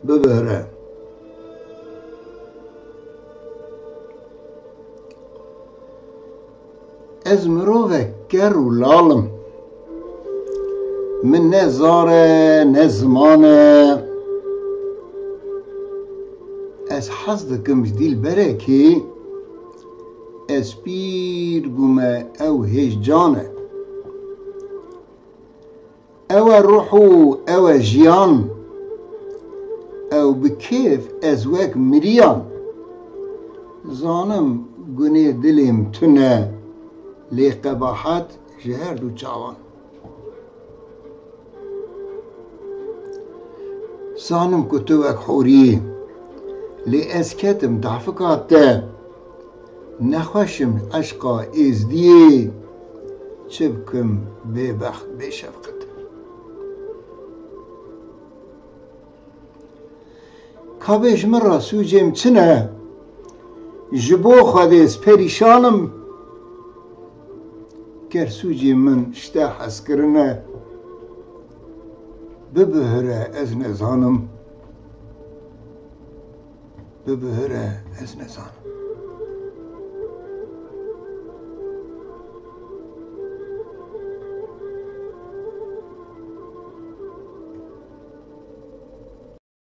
ببهره. از مروفه گر و لالم، من نه زاره نه زمانه، از حز دکم جدیل بره که از پیر بومه او هیچ جانه، او روحو او جیان، او بکیف از وک مریان. زانم گونه دلیم تنه، لی قباحت جهر دو چاوان. زانم کتو وک حوری، لی از کتم دعفکات ده، نخوشم عشقا ازدیه، چه بکم بی بخت بی شفقت. کابش من را سوجم چنه، جبو خودش پریشانم، گر سوجی من شته حس کرنه، ببهره از نزانم، ببهره از نزانم.